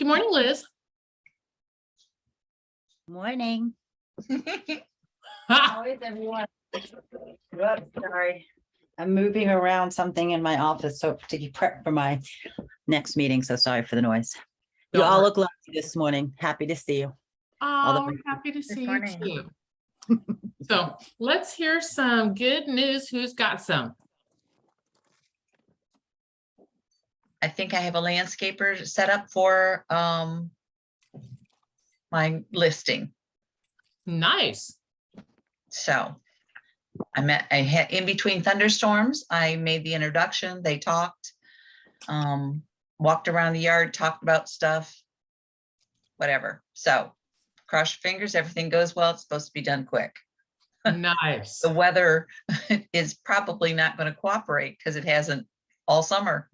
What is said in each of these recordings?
Good morning, Liz. Morning. Ha! How is everyone? Whoops, sorry. I'm moving around something in my office so to get prep for my next meeting. So sorry for the noise. You Don't all worry. look lovely this morning. Happy to see you. Oh, we're happy to see you morning. too. So let's hear some good news. Who's got some? I think I have a landscaper set up for my listing. Nice. So I had in between thunderstorms, I made the introduction, they talked, walked around the yard, talked about stuff, whatever. So cross your fingers, everything goes well. It's supposed to be done quick. Nice. The weather is probably not going to cooperate because it hasn't all summer.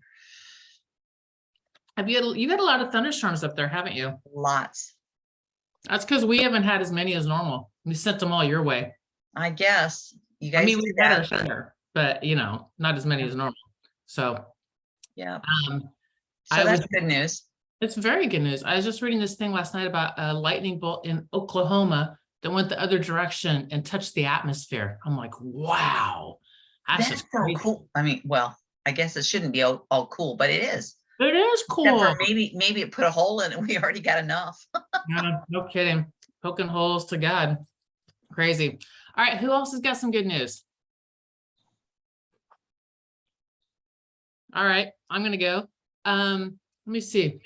You've had a lot of thunderstorms up there, haven't you? Lots, That's because we haven't had as many as normal. We sent them all your way. I guess. You guys I mean, did we've had our that. share, but not as many as normal. So Yeah. um, So I that's was- good news. it's very good news. I was just reading this thing last night about a lightning bolt in Oklahoma that went the other direction and touched the atmosphere. I'm like, wow. That's That's just so crazy. cool. I mean, well, I guess it shouldn't be all cool, but it is. It is Except cool. for maybe it put a hole in it. We already got enough. Yeah, no kidding. Poking holes to God. Crazy. All right, who else has got some good news? All right, I'm gonna go. Let me see.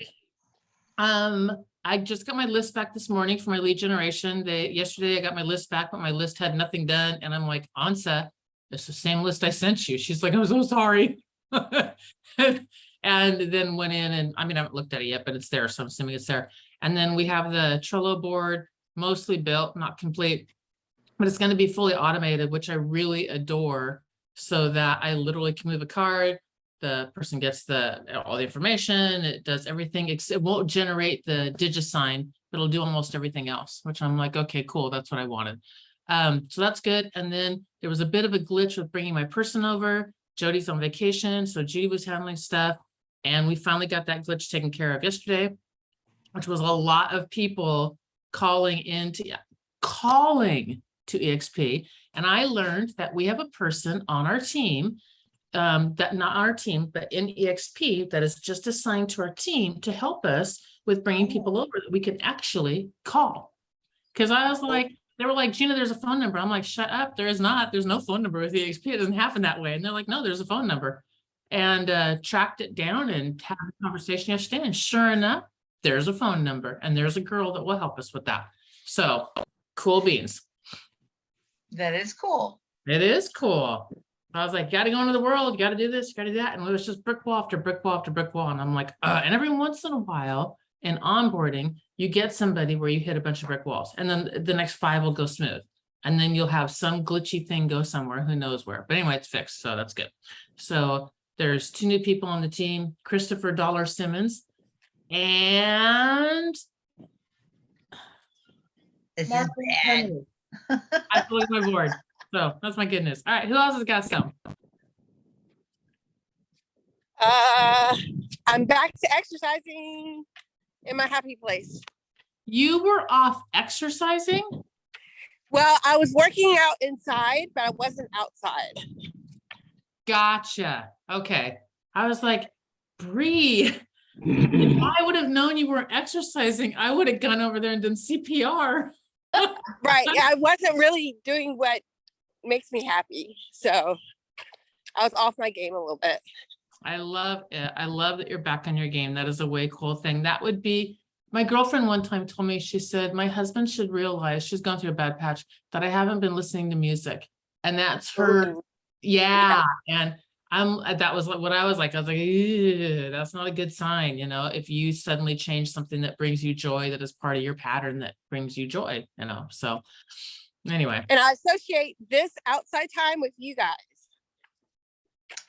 I just got my list back this morning for my lead generation. Yesterday I got my list back, but my list had nothing done. And I'm like, Ansa, it's the same list I sent you. She's like, I'm so sorry. And then went in and I haven't looked at it yet, but it's there. So I'm assuming it's there. And then we have the Trello board mostly built, not complete, but it's going to be fully automated, which I really adore, so that I literally can move a card. The person gets all the information. It does everything. It won't generate the DigiSign, but it'll do almost everything else, which I'm like, okay, cool. That's what I wanted. So that's good. And then there was a bit of a glitch with bringing my person over. Jody's on vacation, so Judy was handling stuff. And we finally got that glitch taken care of yesterday, which was a lot of people calling to EXP. And I learned that we have a person on our team, that not our team, but in EXP, that is just assigned to our team to help us with bringing people over that we can actually call. Because I was like, they were like, Gina, there's a phone number. I'm like, shut up. There is not. There's no phone number with EXP. It doesn't happen that way. And they're like, no, there's a phone number. And tracked it down and had a conversation yesterday. And sure enough, there's a phone number and there's a girl that will help us with that. So cool beans. That is cool. It is cool. I was like, got to go into the world. You got to do this. You got to do that. And it was just brick wall after brick wall after brick wall. And I'm like, and every once in a while in onboarding, you get somebody where you hit a bunch of brick walls and then the next 5 will go smooth. And then you'll have some glitchy thing go somewhere, who knows where. But anyway, it's fixed. So that's good. So there's 2 new people on the team, Christopher Dollar Simmons and This is Mark bad. I look at my board. So that's my goodness. All right, who else has got some? I'm back to exercising in my happy place. You were off exercising? Well, I was working out inside, but I wasn't outside. Gotcha. Okay. I was like, Bree, if I would have known you were exercising, I would have gone over there and done CPR. Right. I wasn't really doing what makes me happy. So I was off my game a little bit. I love it. I love that you're back on your game. That is a way cool thing. That would be, my girlfriend one time told me, she said, my husband should realize, she's gone through a bad patch, that I haven't been listening to music. And that's her. Ooh. Yeah. And that was what I was like. "Ew, that's not a good sign. If you suddenly change something that brings you joy, that is part of your pattern that brings you joy, so anyway." And I associate this outside time with you guys.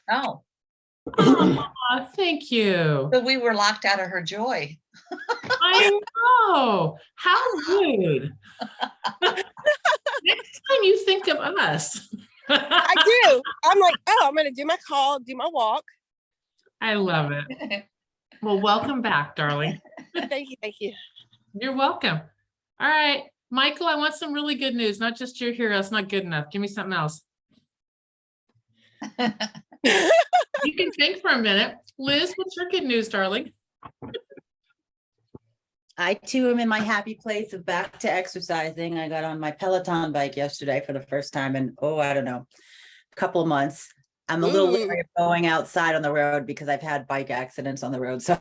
Oh, Aw, thank you. so we were locked out of her joy. I know. How rude. Next time you think of us. I do. I'm like, oh, I'm going to do my call, do my walk. I love it. Well, welcome back, darling. Thank you, thank you. You're welcome. All right, Michael, I want some really good news, not just you're here. That's not good enough. Give me something else. You can think for a minute. Liz, what's your good news, darling? I too am in my happy place of back to exercising. I got on my Peloton bike yesterday for the first time in, oh, I don't know, a couple of months. I'm a little Ooh. leery of going outside on the road because I've had bike accidents on the road. So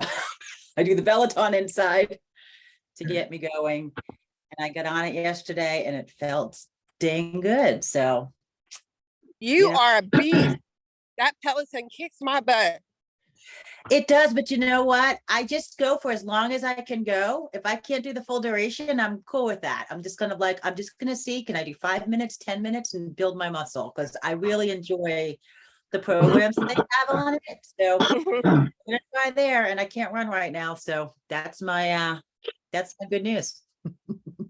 I do the Peloton inside to get me going. And I got on it yesterday and it felt dang good. So You Yeah. are a beast. That Peloton kicks my butt. it does, but you know what? I just go for as long as I can go. If I can't do the full duration, I'm cool with that. I'm just gonna see, can I do 5 minutes, 10 minutes and build my muscle? Because I really enjoy the programs that they have on it. So I'm gonna try there and I can't run right now. So that's my good news.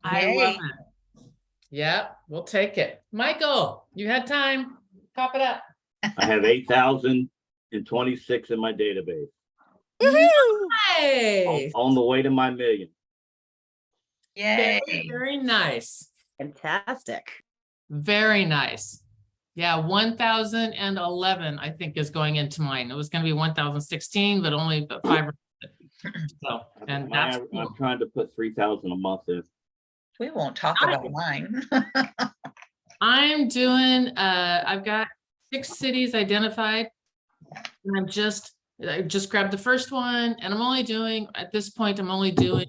I Yay. love it. Yep, we'll take it. Michael, you had time. Cop it up. I have 8,026 in my database. Woohoo! Hey, On the way to my million. Yay. very nice. Fantastic. Very nice. Yeah, 1,011, I think, is going into mine. It was gonna be 1,016, but only about 5. So, and that's I'm cool. trying to put 3,000 a month in. We won't talk about mine. I'm doing, I've got 6 cities identified. And I just grabbed the first one and I'm only doing, at this point, I'm only doing,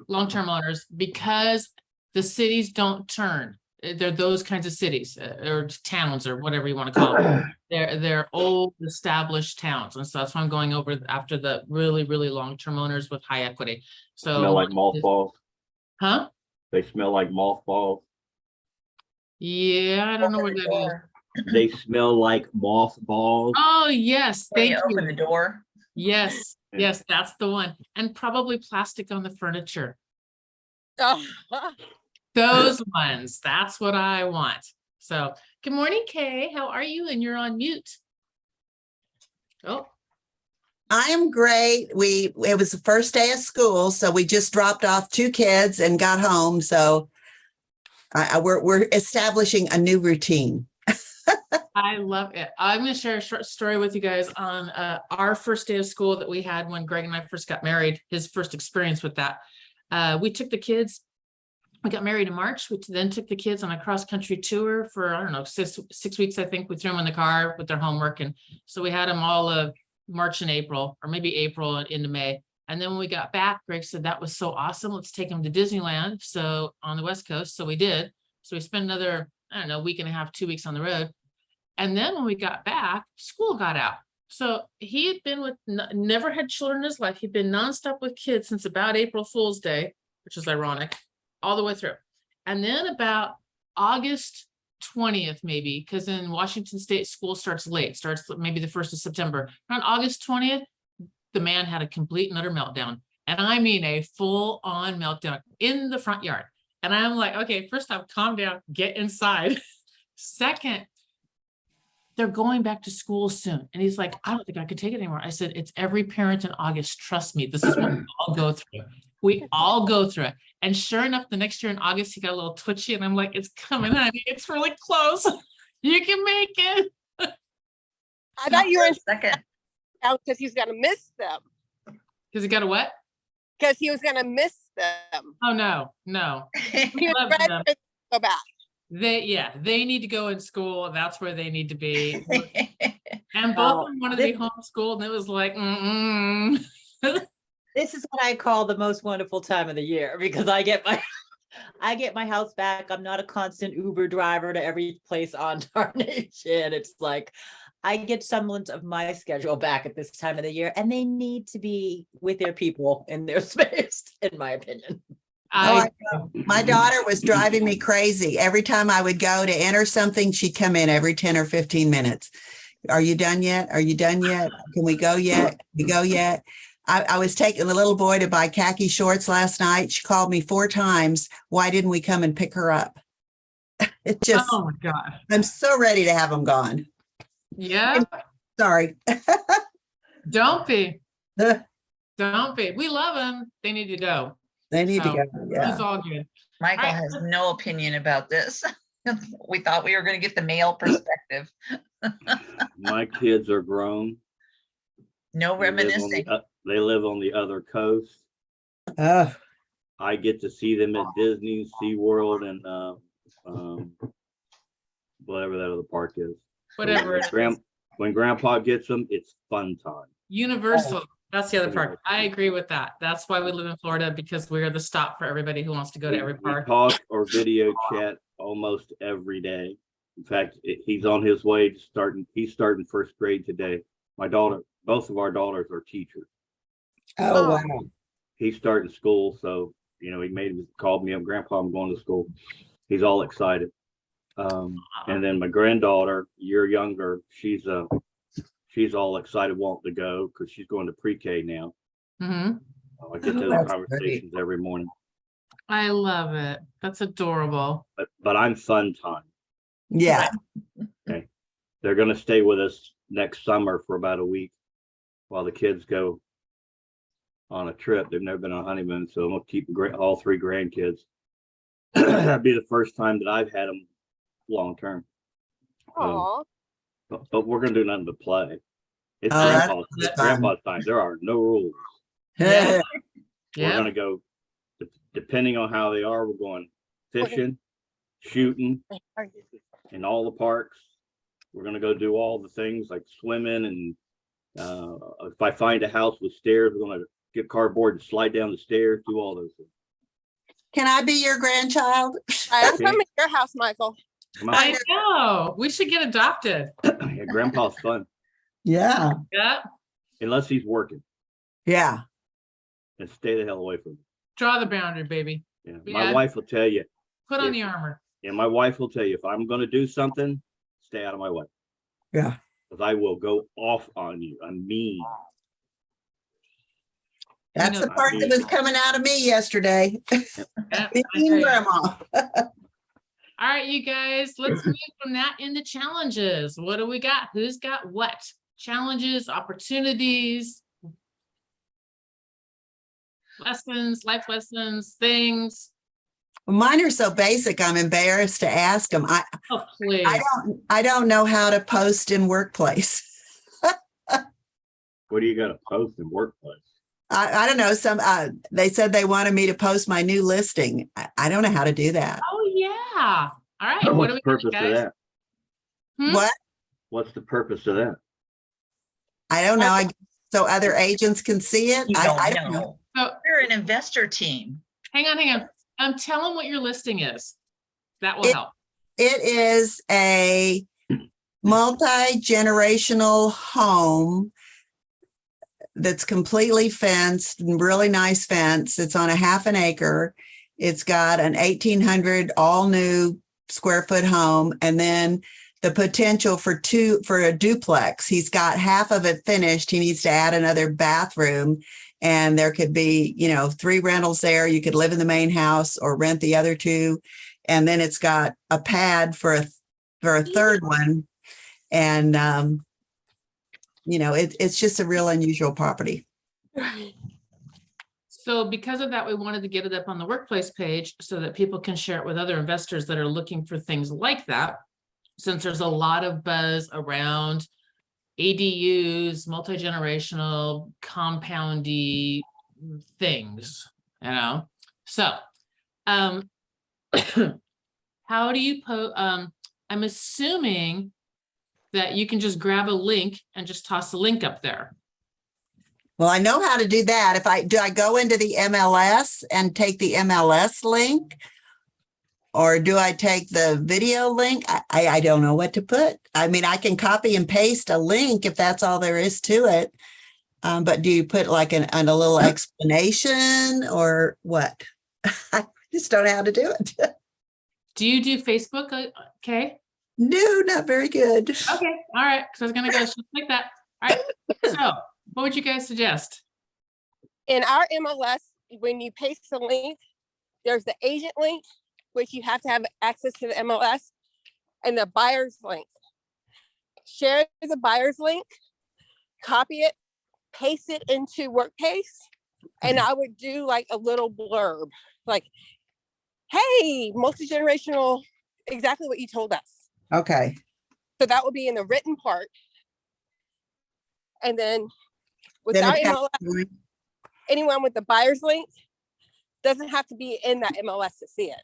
long-term owners because the cities don't turn. They're those kinds of cities or towns or whatever you want to call them. They're old established towns. And so that's why I'm going over after the really, really long-term owners with high equity. So. Smell like mothballs. Huh? They smell like mothballs. Yeah, I don't know where that is. They smell like mothballs. Oh, yes, When thank you open the you. door. Yes, Yeah. yes, that's the one. And probably plastic on the furniture. Oh, Those ones, that's what I want. So, good morning, Kay. How are you? And you're on mute. Oh, I am great. It was the first day of school, so we just dropped off 2 kids and got home. So we're establishing a new routine. I love it. I'm going to share a short story with you guys on our first day of school that we had when Greg and I first got married, his first experience with that. We took the kids, we got married in March, we then took the kids on a cross-country tour for, I don't know, 6 weeks, I think. We threw them in the car with their homework. And so we had them all of March and April, or maybe April into May. And then when we got back, Greg said, that was so awesome. Let's take them to Disneyland. So on the West Coast. So we did. So we spent another, I don't know, week and a half, 2 weeks on the road. And then when we got back, school got out. So he had been with, never had children in his life. He'd been nonstop with kids since about April Fool's Day, which is ironic, all the way through. And then about August 20th, maybe, because in Washington State, school starts late, starts maybe the 1st of September. On August 20th, the man had a complete and utter meltdown. And I mean a full-on meltdown in the front yard. And I'm like, okay, first off, calm down, get inside. Second, they're going back to school soon. And he's like, I don't think I could take it anymore. I said, it's every parent in August. Trust me, this is what we all go through. We all go through it. And sure enough, the next year in August, he got a little twitchy and I'm like, it's coming, honey. It's really close. You can make it. I thought you were in Second. town because he was gonna miss them. Because he got a what? Because he was gonna miss them. Oh, no. He was Love ready them. to go back. They need to go in school. That's where they need to be. And both of them wanted to be homeschooled. And it was like, This is what I call the most wonderful time of the year because I get my house back. I'm not a constant Uber driver to every place on Darnation. It's like I get semblance of my schedule back at this time of the year, and they need to be with their people in their space, in my opinion. My daughter was driving me crazy. Every time I would go to enter something, she'd come in every 10 or 15 minutes. Are you done yet? Are you done yet? Can we go yet? Can we go yet? I was taking the little boy to buy khaki shorts last night. She called me 4 times. Why didn't we come and pick her up? It just, oh my God. I'm so ready to have them gone. Yeah. Sorry. Don't be, They don't be. We love them. They need to go. need to So, go, It's yeah. all good. Michael Alright. has no opinion about this. We thought we were gonna get the male perspective. My kids are grown. No They live on reminiscing. they live on the other coast. Oh, I get to see them at Disney, SeaWorld, and whatever that other park is. Whatever. When it is. When Grandpa gets them, it's fun time. Universal. That's the other part. Universal. I agree with that. That's why we live in Florida, because we're the stop for everybody who wants to go to every We park. talk or video chat almost every day. In fact, he's on his way to he's starting first grade today. My daughter, both of our daughters are teachers. oh, wow. He's starting school, so he called me up, Grandpa, I'm going to school. He's all excited. And then my granddaughter, a year younger, she's all excited wanting to go because she's going to pre-K now. Mhm. I get those That's conversations every morning, I love it. That's adorable. but I'm fun time. Yeah, They're going to stay with us next summer for about a week while the kids go on a trip. They've never been on a honeymoon, so I'm going to keep all three grandkids. That'd be the first time that I've had them long term. Aw. But we're going to do nothing but play. It's Oh, that's fun. grandpa's time. There are no rules. Yeah. We're Yeah. going to go, depending on how they are, we're going fishing, shooting, in all the parks. We're going to go do all the things like swimming, and if I find a house with stairs, we're going to get cardboard and slide down the stairs, do all those things. Can I be your grandchild? I'm Okay. coming to your house, Michael. Come on. I know. We should get adopted. Yeah, grandpa's fun, Yeah, Yeah. unless he's working, yeah. and stay the hell away from him. Draw the boundary, baby. Yeah. Yeah. My wife will tell you, Put on Yes. the armor. and my wife will tell you, if I'm going to do something, stay out of my way. Yeah. Because I will go off on you. I'm mean. That's know- the part that was coming out of me yesterday. Yeah, Being I hear you. grandma. All right, you guys, let's move from that into challenges. What do we got? Who's got what? Challenges, opportunities, lessons, life lessons, things. Mine are so basic, I'm embarrassed to ask them. Oh, please. I don't know how to post in workplace. What do you got to post in workplace? I don't know. They said they wanted me to post my new listing. I don't know how to do that. Oh, yeah. All right. What What's do the we purpose got, of guys? that? Hmm? What? What's the purpose of that? I don't know. So other agents can see it. You I don't don't know. know. So We're an investor team. hang on. Tell them what your listing is. That will help. It is a multi-generational home that's completely fenced and really nice fence. It's on a half an acre. It's got an 1,800 all new square foot home, and then the potential for a duplex. He's got half of it finished. He needs to add another bathroom, and there could be, 3 rentals there. You could live in the main house or rent the other 2. And then it's got a pad for a third one. And, it's just a real unusual property. So because of that, we wanted to get it up on the workplace page so that people can share it with other investors that are looking for things like that. Since there's a lot of buzz around ADUs, multi-generational, compoundy things, So, how do you I'm assuming that you can just grab a link and just toss the link up there. Well, I know how to do that. Do I go into the MLS and take the MLS link? Or do I take the video link? I don't know what to put. I mean, I can copy and paste a link if that's all there is to it. But do you put like a little explanation or what? I just don't know how to do it. Do you do Facebook? Okay. No, not very good. Okay. All right. So I was going to go just like that. All right. So what would you guys suggest? In our MLS, when you paste the link, there's the agent link, which you have to have access to the MLS, and the buyer's link. Share the buyer's link, copy it, paste it into Workpace, and I would do like a little blurb, like, hey, multi-generational, exactly what you told us. Okay, So that would be in the written part. And then with then our it's got- MLS, anyone with the buyer's link doesn't have to be in that MLS to see it.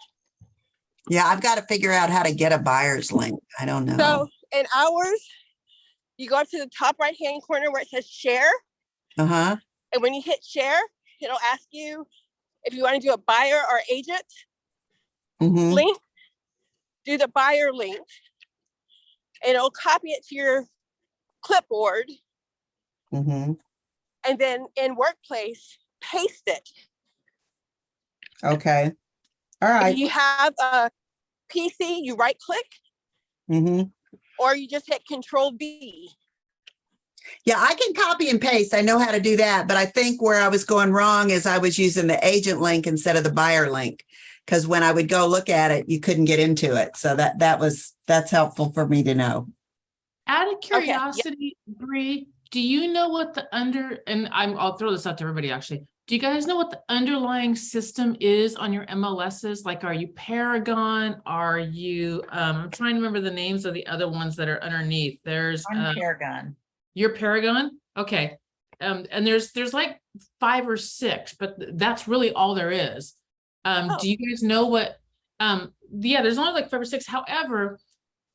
yeah, I've got to figure out how to get a buyer's link. I don't know. So in ours, you go up to the top right-hand corner where it says share. Uh-huh, And when you hit share, it'll ask you if you want to do a buyer or agent mm-hmm, link. Do the buyer link. And it'll copy it to your clipboard. mm-hmm, And then in Workplace, paste it. okay. All If right, you have a PC, you right click, mm-hmm. or you just hit Control V. Yeah, I can copy and paste. I know how to do that, but I think where I was going wrong is I was using the agent link instead of the buyer link. Because when I would go look at it, you couldn't get into it. So that's helpful for me to know. Out of yeah. curiosity, Bree, do you know what the I'll throw this out to everybody actually. Do you guys know what the underlying system is on your MLSs? Like, are you Paragon? Are you, I'm trying to remember the names of the other ones that are underneath. There's, I'm Paragon. you're Paragon? Okay. And there's like 5 or 6, but that's really all there is. Oh. Do you guys know what, yeah, there's only like 5 or 6. However,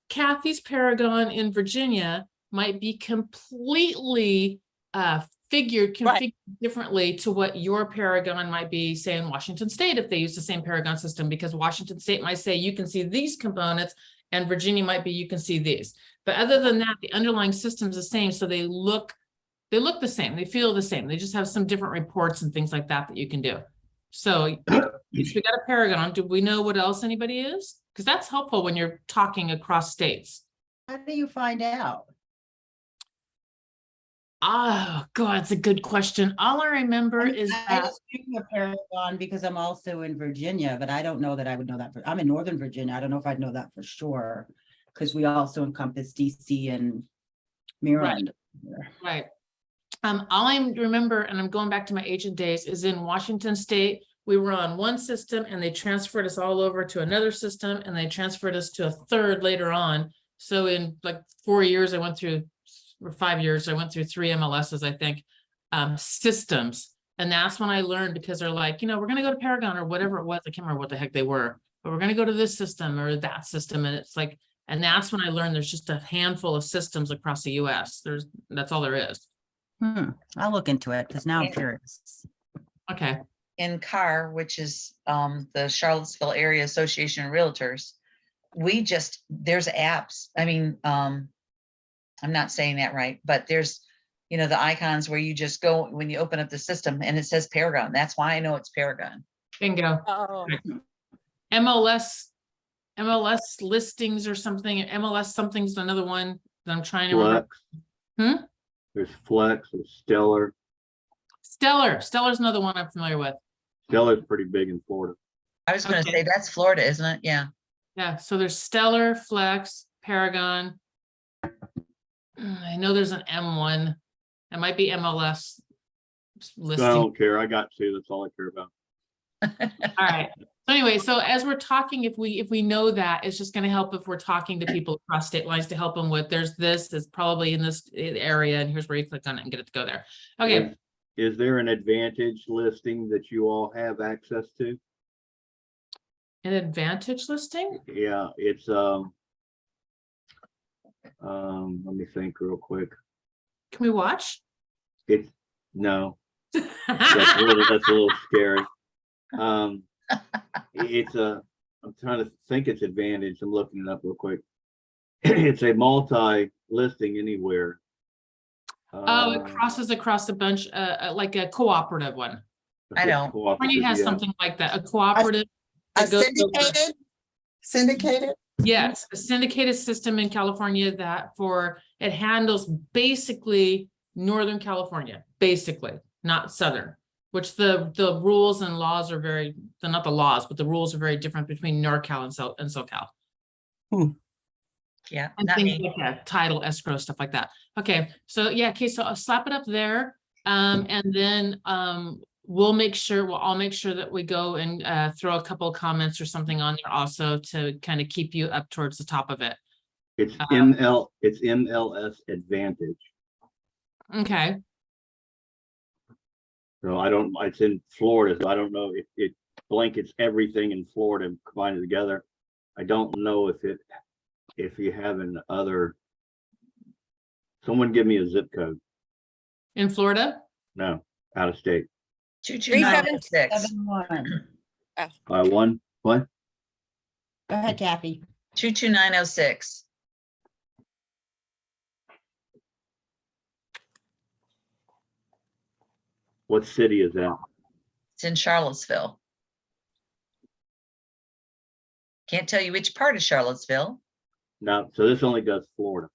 Kathy's Paragon in Virginia might be completely configured differently to what your Paragon might be, say, in Washington State, if they use the same Paragon system, because Washington State might say you can see these components and Virginia might be you can see these. But other than that, the underlying system's the same, so they look the same, they feel the same. They just have some different reports and things like that you can do. So we got a Paragon. Do we know what else anybody is? Because that's helpful when you're talking across states. How do you find out? Oh, God, it's a good question. All I remember is I that, assume a Paragon because I'm also in Virginia, but I don't know that I would know that. I'm in Northern Virginia. I don't know if I'd know that for sure. Because we also encompass DC and Maryland. right. All I remember, and I'm going back to my agent days, is in Washington State, we were on one system and they transferred us all over to another system and they transferred us to a third later on. So in like 4 years, I went through, or 5 years, I went through 3 MLSs, I think, systems. And that's when I learned, because they're like, we're going to go to Paragon or whatever it was. I can't remember what the heck they were, but we're going to go to this system or that system. And it's like, and that's when I learned there's just a handful of systems across the US. That's all there is. I'll look into it because now I'm Yeah. curious. Okay. In CAR, which is the Charlottesville Area Association of Realtors, there's apps. I mean, I'm not saying that right, but there's, the icons where you just go when you open up the system and it says Paragon. That's why I know it's Paragon. Bingo. Oh, MLS listings or something. MLS something's another one that I'm trying to remember. Flex. There's Flex, there's Stellar. Stellar's another one I'm familiar with. Stellar's pretty big in Florida. I was going to Okay. say that's Florida, isn't it? Yeah. Yeah, so there's Stellar, Flex, Paragon. I know there's an M1. It might be MLS I listing. don't care. I got 2. That's all I care about. All right. So anyway, so as we're talking, if we know that, it's just going to help if we're talking to people across state lines to help them with, there's probably in this area, and here's where you click on it and get it to go there. Okay. Is there an Advantage listing that you all have access to? An Advantage listing? Yeah, it's let me think real quick. Can we watch? It's no, that's a little scary. I'm trying to think it's Advantage. I'm looking it up real quick. It's a multi-listing anywhere. Oh, it crosses across a bunch, like a cooperative one. I know. California has Yeah. something like that, a cooperative. A that goes over- syndicated? Yes, a syndicated system in California it handles basically Northern California, basically, not Southern, which the rules and laws are they're not the laws, but the rules are very different between NorCal and SoCal. Yeah. And Not things me. like that, title, escrow, stuff like that. Okay, so yeah, okay, so I'll slap it up there. And then, we'll make sure, well, I'll make sure that we go and, throw a couple of comments or something on there also to kind of keep you up towards the top of it. It's it's MLS Advantage. Okay, So I don't, it's in Florida, so I don't know if it blankets everything in Florida and combined it together. I don't know if you have an other. Someone give me a zip code. in Florida? No, out of state. 22906. 1, what? Go ahead, Kathy. 22906. What city is that? It's in Charlottesville. Can't tell you which part of Charlottesville. No, so this only does Florida.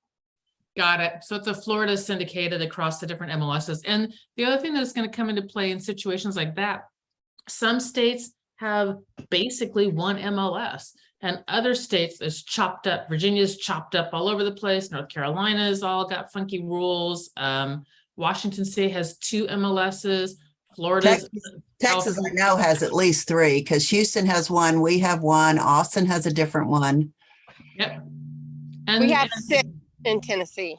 Got it. So it's a Florida syndicated across the different MLSs. And the other thing that's going to come into play in situations like that, some states have basically one MLS and other states is chopped up. Virginia's chopped up all over the place. North Carolina's all got funky rules. Washington State has 2 MLSs. Florida's Texas, I know, has at least 3 because Houston has one, we have one, Austin has a different one. Yep. And We have 6 in Tennessee.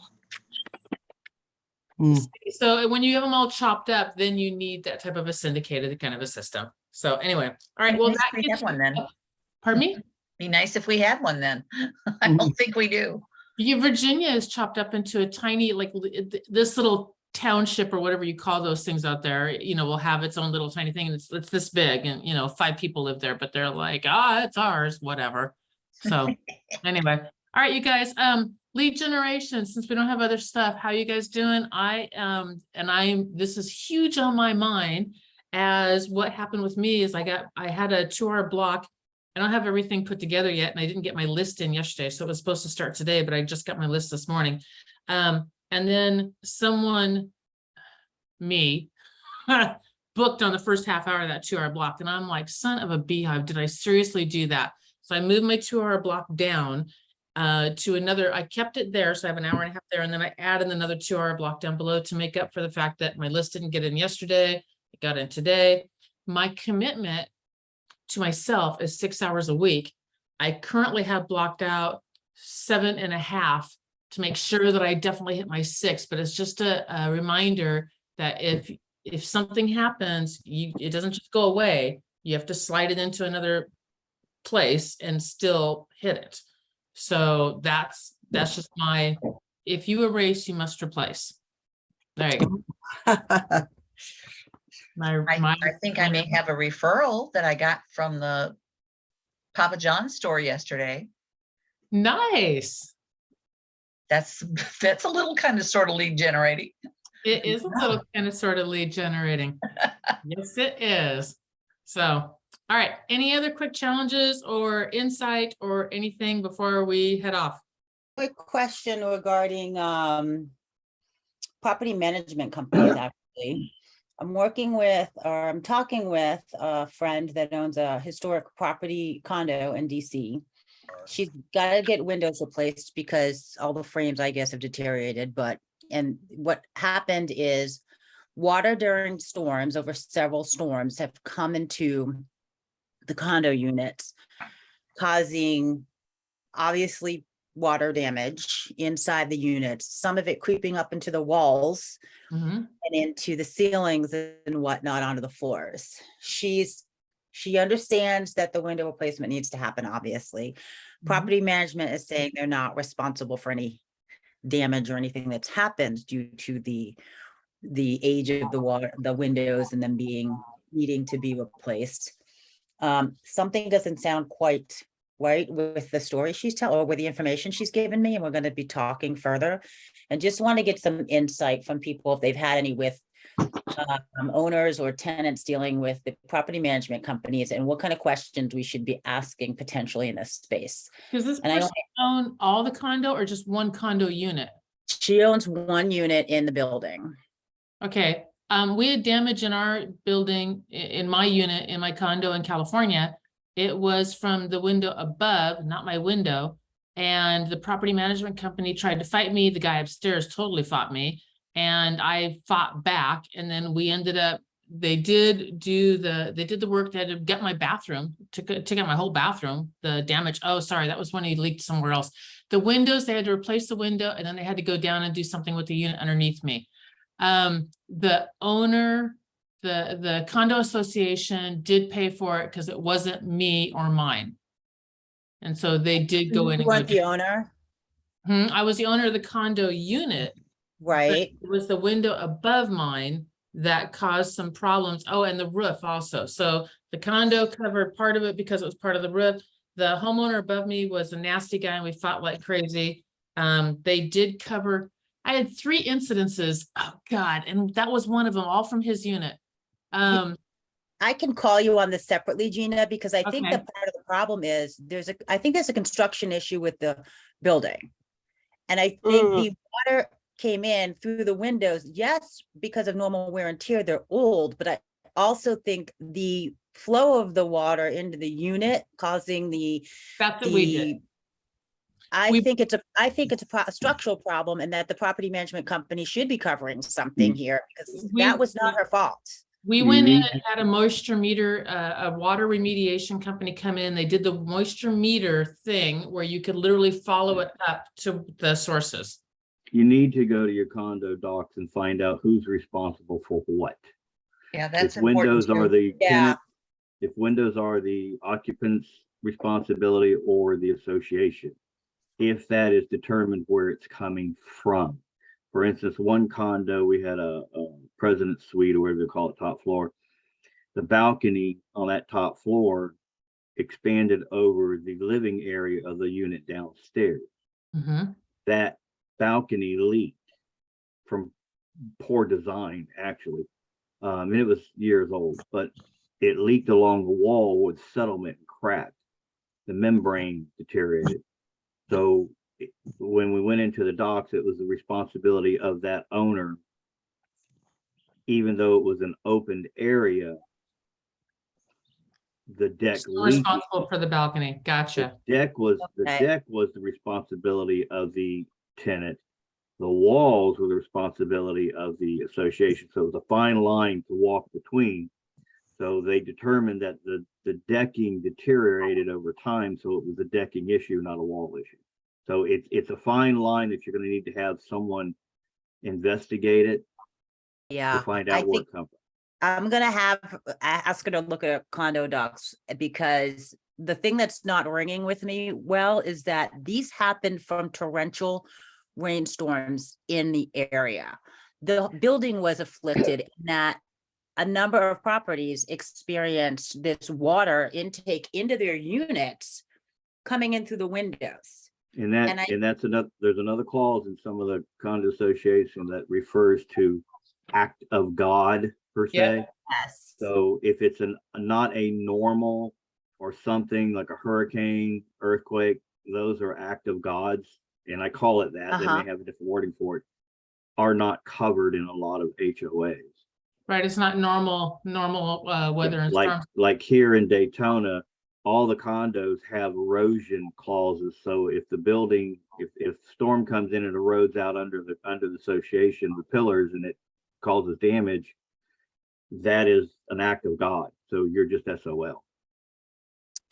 so when you have them all chopped up, then you need that type of a syndicated kind of a system. So anyway, all right. Well, Nice that if we gets had one then. Pardon me? Be nice if we had one then. I don't think we do. Virginia is chopped up into a tiny, like this little township or whatever you call those things out there, will have its own little tiny thing. And it's this big and, 5 people live there, but they're like, it's ours, whatever. So anyway, all right, you guys, lead generation, since we don't have other stuff, how you guys doing? This is huge on my mind as what happened with me is I had a 2-hour block. I don't have everything put together yet, and I didn't get my list in yesterday, so it was supposed to start today, but I just got my list this morning. And then me, booked on the first half hour of that 2-hour block, and I'm like, son of a beehive, did I seriously do that? So I moved my 2-hour block down to another, I kept it there, so I have an hour and a half there, and then I added another 2-hour block down below to make up for the fact that my list didn't get in yesterday, it got in today. My commitment to myself is 6 hours a week. I currently have blocked out 7.5 to make sure that I definitely hit my 6, but it's just a reminder that if something happens, it doesn't just go away. You have to slide it into another place and still hit it. So that's just if you erase, you must replace. There you go. I think I may have a referral that I got from the Papa John's store yesterday. Nice. That's a little kind of sort of lead generating. It is a little kind of sort of lead generating. Yes, it is. So, all right. Any other quick challenges or insight or anything before we head off? Quick question regarding property management companies, actually. I'm talking with a friend that owns a historic property condo in DC. She's got to get windows replaced because all the frames, I guess, have deteriorated. And what happened is water during storms, over several storms, have come into the condo units, causing obviously water damage inside the units, some of it creeping up into the walls and into the ceilings and whatnot onto the floors. She understands that the window replacement needs to happen, obviously. Property management is saying they're not responsible for any damage or anything that's happened due to the age of the windows and them needing to be replaced. Something doesn't sound quite right with the story she's telling or with the information she's given me, and we're going to be talking further, and just want to get some insight from people if they've had any with owners or tenants dealing with the property management companies, and what kind of questions we should be asking potentially in this space. Does this And I person own all the condo or just one condo unit? She owns one unit in the building. Okay, we had damage in our building, in my unit, in my condo in California. It was from the window above, not my window. And the property management company tried to fight me. The guy upstairs totally fought me. And I fought back, and then we ended up, they did the work, they had to get my bathroom, took out my whole bathroom, the damage. Oh, sorry, that was when he leaked somewhere else. The windows, they had to replace the window, and then they had to go down and do something with the unit underneath me. The owner, the condo association did pay for it because it wasn't me or mine. And so they did go in You and go weren't the down. owner, I was the owner of the condo unit, but right? it was the window above mine that caused some problems. Oh, and the roof also. So the condo covered part of it because it was part of the roof. The homeowner above me was a nasty guy and we fought like crazy. They did cover, I had 3 incidences. Oh God, and that was one of them, all from his unit. I can call you on this separately, Gina, because I think Okay. that part of the problem is I think there's a construction issue with the building. And I think the water came in through the windows, yes, because of normal wear and tear, they're old, but I also think the flow of the water into the unit causing That's what we did. I We- think it's a structural problem, and that the property management company should be covering something here, because that was not her fault. We You went in need and had a moisture meter, a water remediation company come in. They did the moisture meter thing where you could literally follow it up to the sources. You need to go to your condo docs and find out who's responsible for what. Yeah, that's If windows important are too. the Yeah. tenant, if windows are the occupant's responsibility or the association, if that is determined where it's coming from. For instance, one condo, we had a president's suite or whatever they call it, top floor. The balcony on that top floor expanded over the living area of the unit downstairs. Mhm. That balcony leaked from poor design, actually. And it was years old, but it leaked along the wall with settlement and cracked. The membrane deteriorated. So when we went into the docks, it was the responsibility of that owner, even though it was an opened area. The deck Still leaked. responsible for the balcony. Gotcha. The deck was Okay. the responsibility of the tenant. The walls were the responsibility of the association. So it was a fine line to walk between. So they determined that the decking deteriorated over time. So it was a decking issue, not a wall issue. So it's a fine line that you're going to need to have someone investigate it to Yeah, find I out where think it comes from. I'm gonna ask her to look at condo docs, because the thing that's not ringing with me well is that these happened from torrential rainstorms in the area. The building was afflicted in that a number of properties experienced this water intake into their units coming in through the windows. And And I- that's another, there's another clause in some of the condo association that refers to act of God per Yeah. se. Yes. So if it's not a normal or something like a hurricane, earthquake, those are act of gods. And I call it that. They Uh-huh. may have a different wording for it, are not covered in a lot of HOAs. Right, it's not normal weather and storms. Like here in Daytona, all the condos have erosion clauses. So if the building, if storm comes in and erodes out under the association, the pillars, and it causes damage, that is an act of God. So you're just SOL.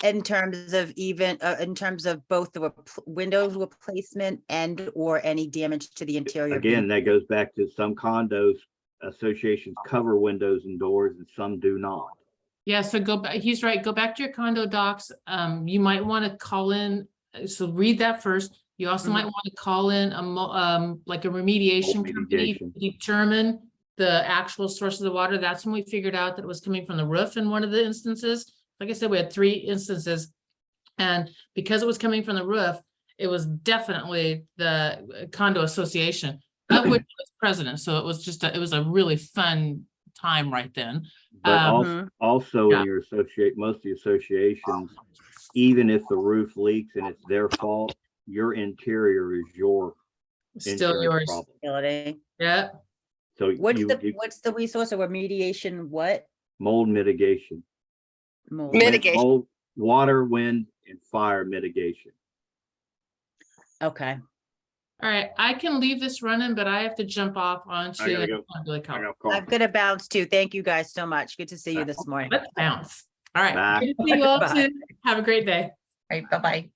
In terms of in terms of both the windows replacement and or any damage to the interior. Again, that goes back to some condos, associations cover windows and doors and some do not. Yeah, so go back, he's right, go back to your condo docs. You might want to call in, so read that first. You also might want to call in like a remediation company to Remediation. determine the actual source of the water. That's when we figured out that it was coming from the roof in one of the instances. Like I said, we had 3 instances. And because it was coming from the roof, it was definitely the condo association, of which I was president. So it was just, it was a really fun time right then. But Mhm. also yeah. in your most of the associations, even if the roof leaks and it's their fault, your interior is your Still insurance yours. problem. Facility. Yeah, So What's you the resource of remediation? What? mold mitigation. Mold. Mitigation. Mold, water, wind, and fire mitigation. Okay. All right, I can leave this running, but I have to jump off onto. I gotta go. Billy I County. got a call. I'm gonna bounce too. Thank you guys so much. Good to see you this morning. Let's bounce. All right. Bye. Good to see you all Bye. too. Have a great day. Right, bye-bye.